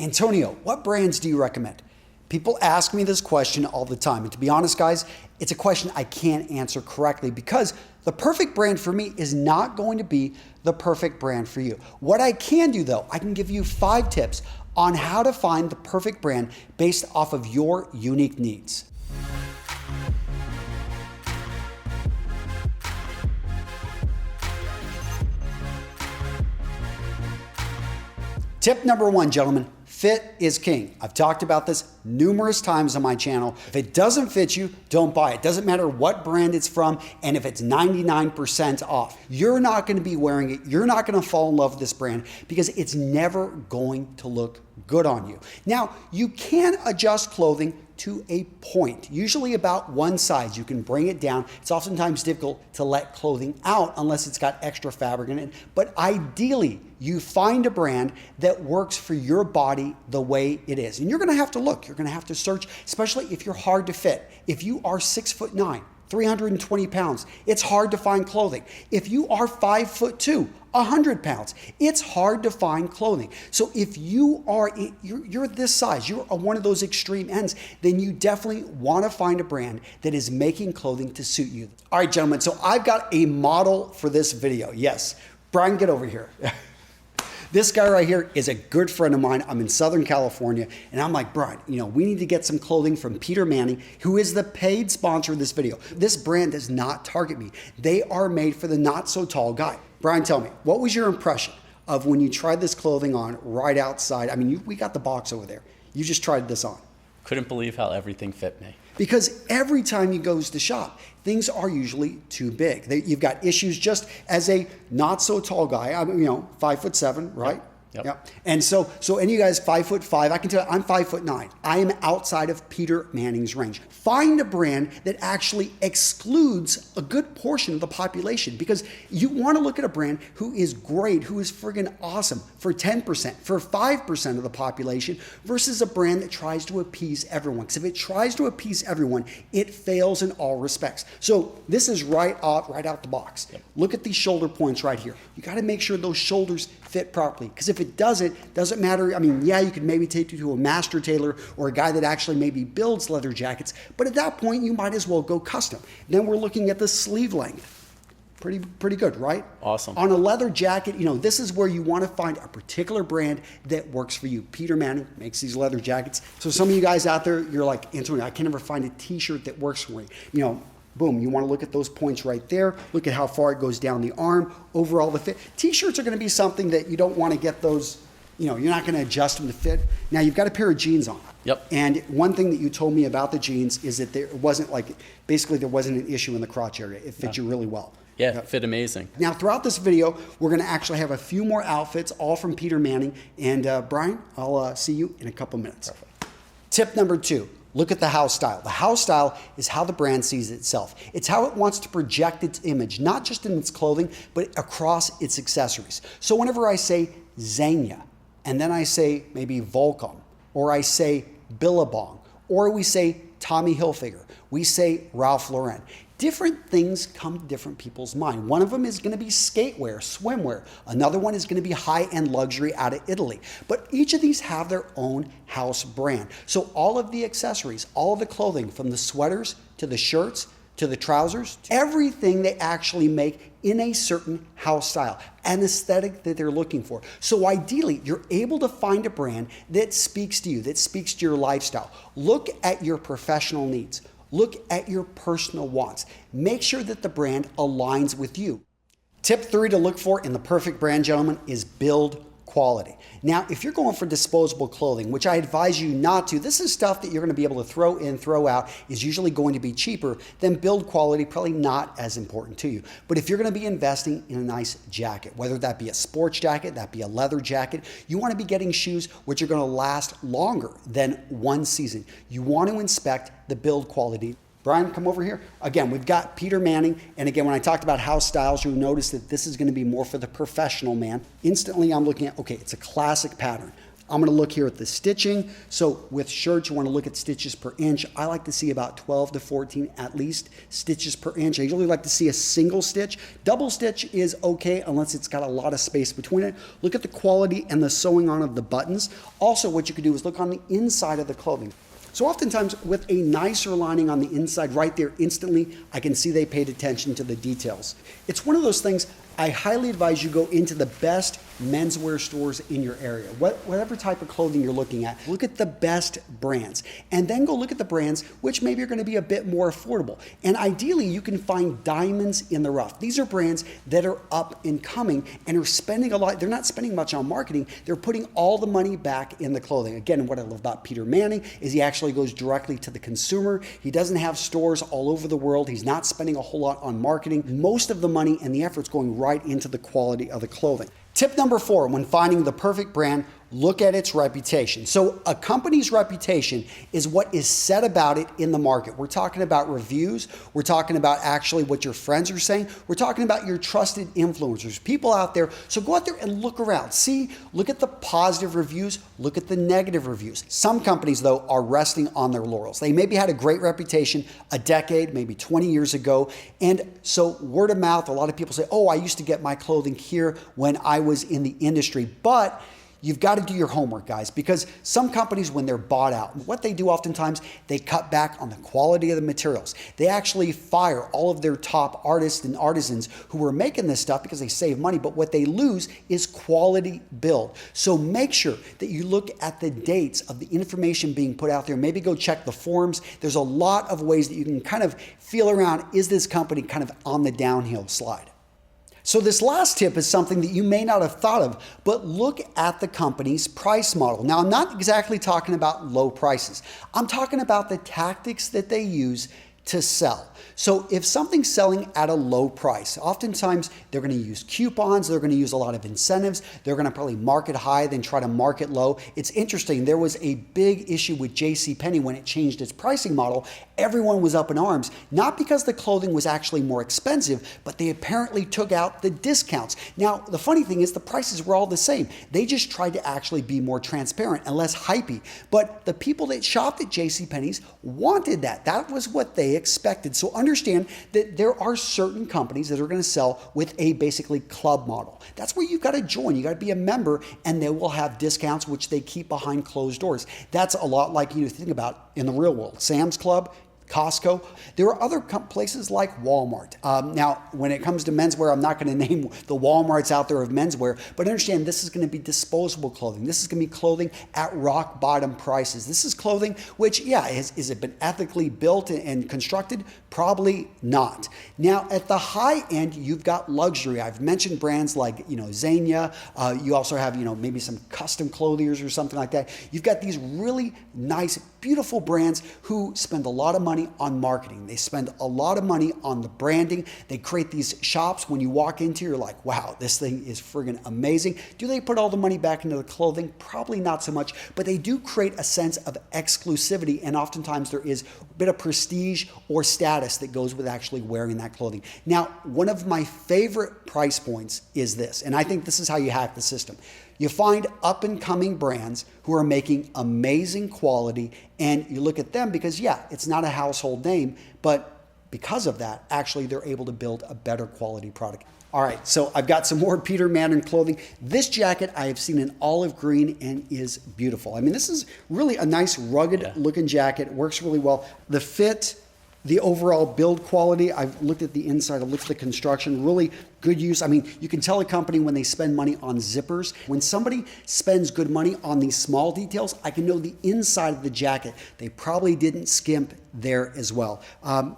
Antonio, what brands do you recommend? People ask me this question all the time. And to be honest, guys, it's a question I can't answer correctly because the perfect brand for me is not going to be the perfect brand for you. What I can do though, I can give you 5 tips on how to find the perfect brand based off of your unique needs. Tip number 1, gentlemen, fit is king. I've talked about this numerous times on my channel. If it doesn't fit you, don't buy it. Doesn't matter what brand it's from, and if it's 99% off, you're not gonna be wearing it. You're not gonna fall in love with this brand because it's never going to look good on you. Now, you can adjust clothing to a point, usually about one size. You can bring it down. It's oftentimes difficult to let clothing out unless it's got extra fabric in it. But ideally, you find a brand that works for your body the way it is. And you're gonna have to look, you're gonna have to search, especially if you're hard to fit. If you are 6'9", 320 pounds, it's hard to find clothing. If you are 5'2", 100 pounds, it's hard to find clothing. So if you are, you're this size, you're one of those extreme ends, then you definitely want to find a brand that is making clothing to suit you. All right, gentlemen, so I've got a model for this video. Yes, Brian, get over here. This guy right here is a good friend of mine. I'm in Southern California, and I'm like, Brian, we need to get some clothing from Peter Manning, who is the paid sponsor of this video. This brand does not target me. They are made for the not so tall guy. Brian, tell me, what was your impression of when you tried this clothing on right outside? I mean, we got the box over there. You just tried this on. Couldn't believe how everything fit me. Because every time you go to the shop, things are usually too big. You've got issues just as a not so tall guy. I'm 5'7", right? Yep. And so any of you guys 5'5", I can tell you I'm 5'9". I am outside of Peter Manning's range. Find a brand that actually excludes a good portion of the population, because you want to look at a brand who is great, who is friggin' awesome for 10%, for 5% of the population, versus a brand that tries to appease everyone. Because if it tries to appease everyone, it fails in all respects. So this is right out the box. Yep. Look at these shoulder points right here. You got to make sure those shoulders fit properly, because if it doesn't matter. I mean, yeah, you could maybe take you to a master tailor or a guy that actually maybe builds leather jackets, but at that point you might as well go custom. Then we're looking at the sleeve length. Pretty good, right? Awesome. On a leather jacket, this is where you want to find a particular brand that works for you. Peter Manning makes these leather jackets. So some of you guys out there, you're like, Antonio, I can never find a t-shirt that works for me. Boom, you want to look at those points right there. Look at how far it goes down the arm, overall the fit. T-shirts are going to be something that you don't want to get those, you're not going to adjust them to fit. Now you've got a pair of jeans on. Yep. And one thing that you told me about the jeans is that there wasn't an issue in the crotch area. It fit you really well. Yeah, it fit amazing. Now throughout this video, we're going to actually have a few more outfits, all from Peter Manning. And Brian, I'll see you in a couple minutes. Perfect. Tip number 2. Look at the house style. The house style is how the brand sees itself. It's how it wants to project its image, not just in its clothing, but across its accessories. So whenever I say Zegna, and then I say maybe Volcom, or I say Billabong, or we say Tommy Hilfiger, we say Ralph Lauren. Different things come to different people's mind. One of them is going to be skatewear, swimwear. Another one is going to be high-end luxury out of Italy. But each of these have their own house brand. So all of the accessories, all of the clothing, from the sweaters to the shirts to the trousers, everything they actually make in a certain house style, an aesthetic that they're looking for. So ideally, you're able to find a brand that speaks to you, that speaks to your lifestyle. Look at your professional needs. Look at your personal wants. Make sure that the brand aligns with you. Tip 3 to look for in the perfect brand, gentlemen, is build quality. Now, if you're going for disposable clothing, which I advise you not to, this is stuff that you're going to be able to throw in, throw out, is usually going to be cheaper, then build quality, probably not as important to you. But if you're going to be investing in a nice jacket, whether that be a sports jacket, that be a leather jacket, you want to be getting shoes which are going to last longer than one season. You want to inspect the build quality. Brian, come over here. Again, we've got Peter Manning. And again, when I talked about house styles, you'll notice that this is going to be more for the professional man. Instantly, I'm looking at, okay, it's a classic pattern. I'm gonna look here at the stitching. So with shirts, you wanna look at stitches per inch. I like to see about 12 to 14 at least stitches per inch. I usually like to see a single stitch. Double stitch is okay unless it's got a lot of space between it. Look at the quality and the sewing on of the buttons. Also, what you could do is look on the inside of the clothing. So oftentimes with a nicer lining on the inside right there, instantly, I can see they paid attention to the details. It's one of those things I highly advise you go into the best menswear stores in your area. Whatever type of clothing you're looking at, look at the best brands and then go look at the brands which maybe are going to be a bit more affordable. And ideally, you can find diamonds in the rough. These are brands that are up and coming and are spending a lot. They're not spending much on marketing. They're putting all the money back in the clothing. Again, what I love about Peter Manning is he actually goes directly to the consumer. He doesn't have stores all over the world. He's not spending a whole lot on marketing. Most of the money and the effort's going right into the quality of the clothing. Tip number 4, when finding the perfect brand, look at its reputation. So a company's reputation is what is said about it in the market. We're talking about reviews. We're talking about actually what your friends are saying. We're talking about your trusted influencers, people out there. So go out there and look around. Look at the positive reviews. Look at the negative reviews. Some companies, though, are resting on their laurels. They maybe had a great reputation a decade, maybe 20 years ago. And so word of mouth, a lot of people say, oh, I used to get my clothing here when I was in the industry. But you've got to do your homework, guys, because some companies, when they're bought out, what they do oftentimes, they cut back on the quality of the materials. They actually fire all of their top artists and artisans who were making this stuff because they save money, but what they lose is quality build. So make sure that you look at the dates of the information being put out there. Maybe go check the forums. There's a lot of ways that you can kind of feel around, is this company kind of on the downhill slide? So this last tip is something that you may not have thought of, but look at the company's price model. Now, I'm not exactly talking about low prices. I'm talking about the tactics that they use to sell. So if something's selling at a low price, oftentimes they're going to use coupons, they're going to use a lot of incentives, they're going to probably market high, then try to market low. It's interesting, there was a big issue with JCPenney when it changed its pricing model. Everyone was up in arms, not because the clothing was actually more expensive, but they apparently took out the discounts. Now, the funny thing is the prices were all the same. They just tried to actually be more transparent and less hypey. But the people that shopped at JCPenney's wanted that. That was what they expected. So understand that there are certain companies that are going to sell with a basically club model. That's where you've got to join. You got to be a member and they will have discounts which they keep behind closed doors. That's a lot like you think about in the real world. Sam's Club, Costco. There are other places like Walmart. Now, when it comes to menswear, I'm not going to name the Walmarts out there of menswear, but understand this is going to be disposable clothing. This is going to be clothing at rock bottom prices. This is clothing which, yeah, has it been ethically built and constructed? Probably not. Now, at the high end, you've got luxury. I've mentioned brands like, Zegna. You also have, maybe some custom clothiers or something like that. You've got these really nice, beautiful brands who spend a lot of money on marketing. They spend a lot of money on the branding. They create these shops. When you walk into, you're like, wow, this thing is friggin' amazing. Do they put all the money back into the clothing? Probably not so much, but they do create a sense of exclusivity, and oftentimes there is a bit of prestige or status that goes with actually wearing that clothing. Now, one of my favorite price points is this, and I think this is how you hack the system. You find up and coming brands who are making amazing quality, and you look at them because, yeah, it's not a household name, but because of that, actually they're able to build a better quality product. All right, so I've got some more Peter Manning clothing. This jacket I have seen in olive green and is beautiful. I mean, this is really a nice rugged looking jacket. It works really well. The fit, the overall build quality, I've looked at the inside, I've looked at the construction, really good use. I mean, you can tell a company when they spend money on zippers. When somebody spends good money on these small details, I can know the inside of the jacket. They probably didn't skimp there as well.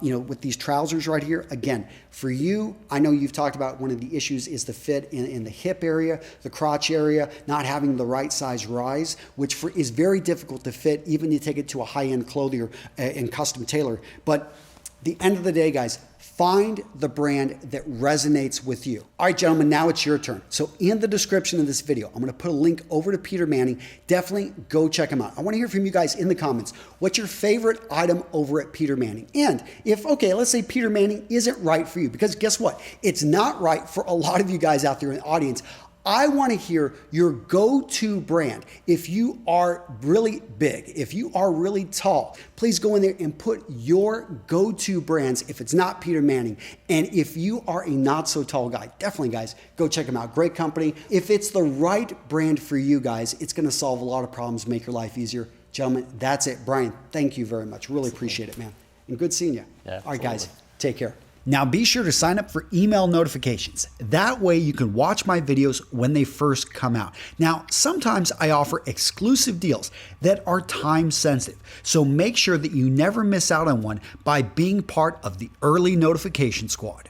With these trousers right here, again, for you, I know you've talked about one of the issues is the fit in the hip area, the crotch area, not having the right size rise, which is very difficult to fit, even you take it to a high-end clothier and custom tailor. But the end of the day, guys, find the brand that resonates with you. All right, gentlemen, now it's your turn. So in the description of this video, I'm gonna put a link over to Peter Manning. Definitely go check him out. I wanna hear from you guys in the comments. What's your favorite item over at Peter Manning? And if, okay, let's say Peter Manning isn't right for you, because guess what? It's not right for a lot of you guys out there in the audience. I want to hear your go-to brand. If you are really big, if you are really tall, please go in there and put your go-to brands if it's not Peter Manning. And if you are a not so tall guy, definitely guys, go check them out. Great company. If it's the right brand for you guys, it's going to solve a lot of problems, make your life easier. Gentlemen, that's it. Brian, thank you very much. Really appreciate it, man. And good seeing you. Yeah, all right, guys, absolutely. take care. Now be sure to sign up for email notifications. That way you can watch my videos when they first come out. Now, sometimes I offer exclusive deals that are time sensitive. So make sure that you never miss out on one by being part of the early notification squad.